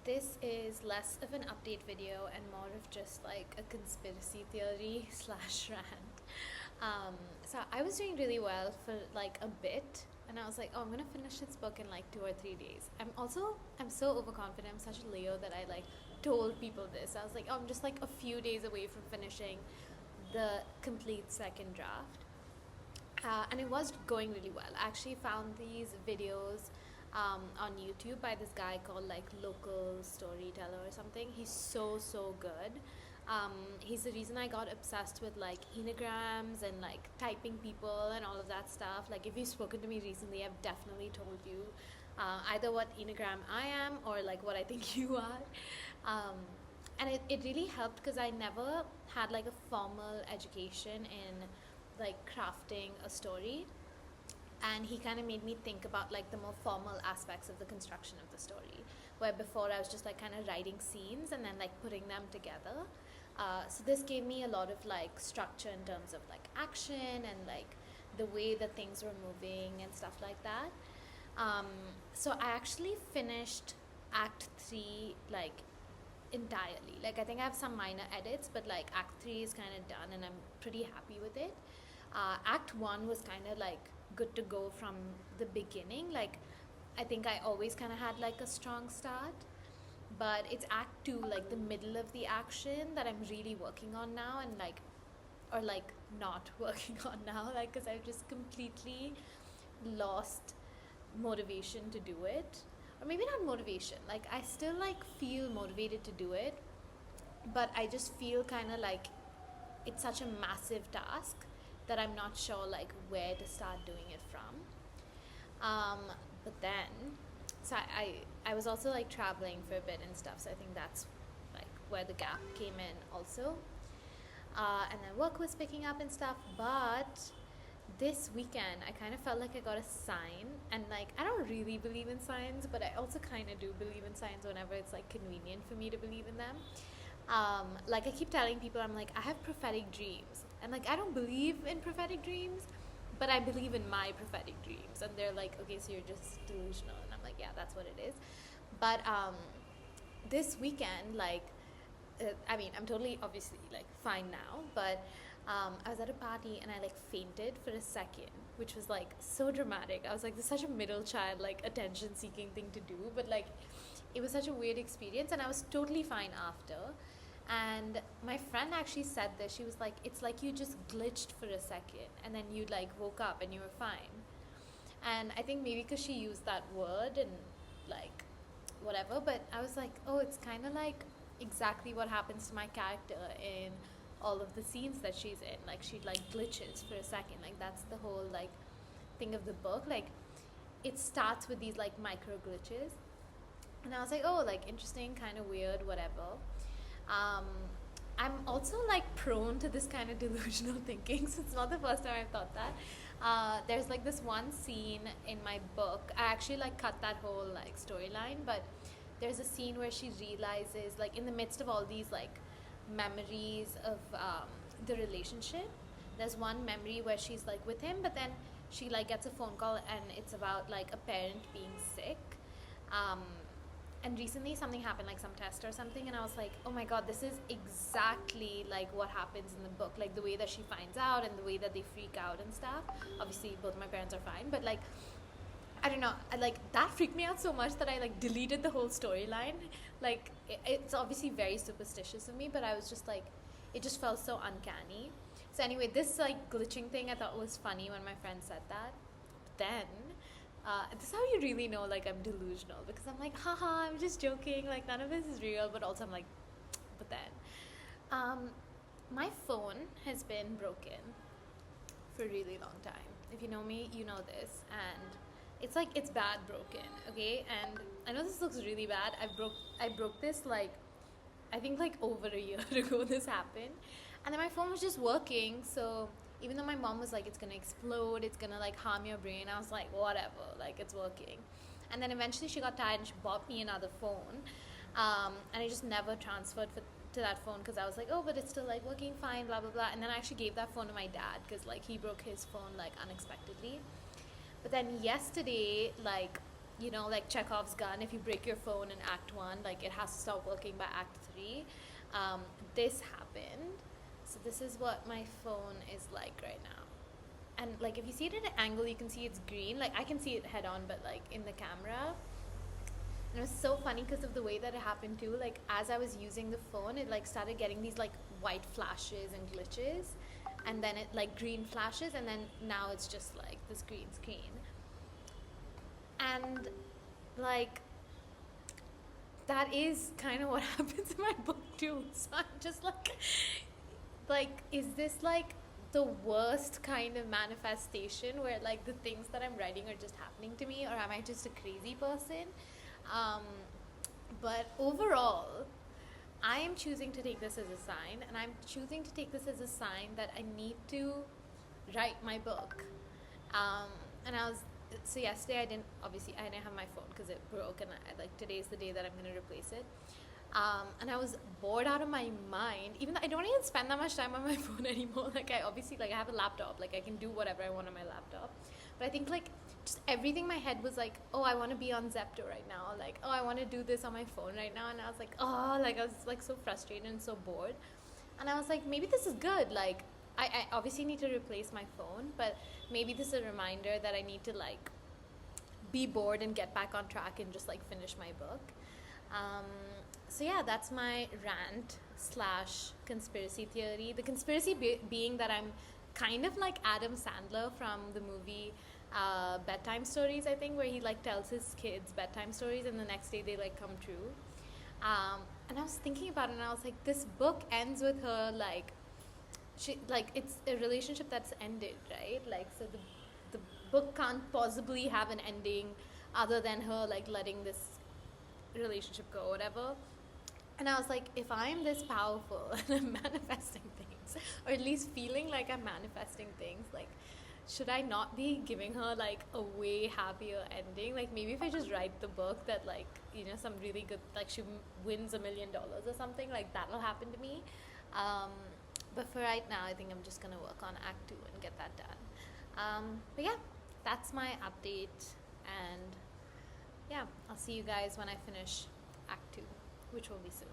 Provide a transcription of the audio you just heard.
This is less of an update video and more of just like a conspiracy theory slash rant. So I was doing really well for like a bit, and I was like, oh, I'm gonna finish this book in like 2 or 3 days. I'm so overconfident. I'm such a Leo that I like told people this. I was like, oh, I'm just like a few days away from finishing the complete second draft. And it was going really well. I actually found these videos on YouTube by this guy called like Local Storyteller or something. He's so good. He's the reason I got obsessed with like enneagrams and like typing people and all of that stuff. Like if you've spoken to me recently, I've definitely told you either what enneagram I am or like what I think you are. And it really helped because I never had like a formal education in like crafting a story, and he kind of made me think about like the more formal aspects of the construction of the story, where before I was just like kind of writing scenes and then like putting them together. So this gave me a lot of like structure in terms of like action and like the way that things were moving and stuff like that. um, so I actually finished act 3 like entirely. Like I think I have some minor edits, but like act 3 is kind of done and I'm pretty happy with it. Act 1 was kind of like good to go from the beginning. Like I think I always kind of had like a strong start, but it's act 2, like the middle of the action, that I'm really working on now, and like, or like not working on now, like because I've just completely lost motivation to do it. Or maybe not motivation, like I still like feel motivated to do it, but I just feel kind of like it's such a massive task that I'm not sure like where to start doing it from. um, but then so I was also like traveling for a bit and stuff, so I think that's like where the gap came in also. And then work was picking up and stuff, but this weekend I kind of felt like I got a sign, and like I don't really believe in signs, but I also kind of do believe in signs whenever it's like convenient for me to believe in them. Like I keep telling people, I'm like, I have prophetic dreams, and like I don't believe in prophetic dreams, but I believe in my prophetic dreams. And they're like, okay, so you're just delusional. And I'm like, yeah, that's what it is. But this weekend, like I mean, I'm totally obviously like fine now, but I was at a party and I like fainted for a second, which was like so dramatic. I was like, this is such a middle child like attention seeking thing to do, but like it was such a weird experience, and I was totally fine after. And my friend actually said this. She was like, it's like you just glitched for a second and then you like woke up and you were fine. And I think maybe because she used that word and like whatever, but I was like, oh, it's kind of like exactly what happens to my character in all of the scenes that she's in. Like she like glitches for a second. Like that's the whole like thing of the book. Like it starts with these like micro glitches, and I was like, oh, like interesting, kind of weird, whatever. um, I'm also like prone to this kind of delusional thinking, so it's not the first time I've thought that. There's like this one scene in my book. I actually like cut that whole like storyline, but there's a scene where she realizes, like in the midst of all these like memories of the relationship, there's one memory where she's like with him, but then she like gets a phone call and it's about like a parent being sick. um, and recently something happened, like some test or something, and I was like, oh my god, this is exactly like what happens in the book, like the way that she finds out and the way that they freak out and stuff. Obviously both of my parents are fine, but like I don't know, like that freaked me out so much that I like deleted the whole storyline. Like it's obviously very superstitious of me, but I was just like, it just felt so uncanny. So anyway, this like glitching thing I thought was funny when my friend said that. But then this is how you really know like I'm delusional, because I'm like, haha, I'm just joking, like none of this is real, but also I'm like, but then my phone has been broken for a really long time. If you know me, you know this, and it's like it's bad broken, okay? And I know this looks really bad. I broke this like I think like over a year ago this happened. And then my phone was just working, so even though my mom was like, it's gonna explode, it's gonna like harm your brain, I was like, whatever, like it's working. And then eventually she got tired and she bought me another phone. And I just never transferred to that phone because I was like, oh, but it's still like working fine, blah blah blah. And then I actually gave that phone to my dad because like he broke his phone like unexpectedly. But then yesterday, like you know, like Chekhov's gun, if you break your phone in act 1, like it has to stop working by act 3. This happened. So this is what my phone is like right now. And like if you see it at an angle, you can see it's green. Like I can see it head on, but like in the camera. And it was so funny because of the way that it happened too. Like as I was using the phone, it like started getting these like white flashes and glitches, and then it like green flashes, and then now it's just like this green screen. And like that is kind of what happens in my book too. So I'm just like, is this like the worst kind of manifestation where like the things that I'm writing are just happening to me, or am I just a crazy person? But overall, I am choosing to take this as a sign, and I'm choosing to take this as a sign that I need to write my book. And so yesterday I didn't have my phone because it broke, and like today's the day that I'm going to replace it. And I was bored out of my mind, even though I don't even spend that much time on my phone anymore. Like I have a laptop, like I can do whatever I want on my laptop. But I think like just everything in my head was like, oh, I want to be on Zepto right now. Like, oh, I want to do this on my phone right now. And I was like, oh, like I was like so frustrated and so bored. And I was like, maybe this is good. Like I obviously need to replace my phone, but maybe this is a reminder that I need to like be bored and get back on track and just like finish my book. So yeah, that's my rant / conspiracy theory. The conspiracy being that I'm kind of like Adam Sandler from the movie Bedtime Stories, I think, where he like tells his kids bedtime stories and the next day they like come true. And I was thinking about it, and I was like, this book ends with her like it's a relationship that's ended, right? Like, so the book can't possibly have an ending other than her like letting this relationship go or whatever. And I was like, if I'm this powerful and I'm manifesting things, or at least feeling like I'm manifesting things, like should I not be giving her like a way happier ending? Like maybe if I just write the book that like, you know, some really good, like she wins $1 million or something, like that'll happen to me. But for right now, I think I'm just gonna work on Act 2 and get that done. But yeah, that's my update, and yeah, I'll see you guys when I finish Act 2, which will be soon.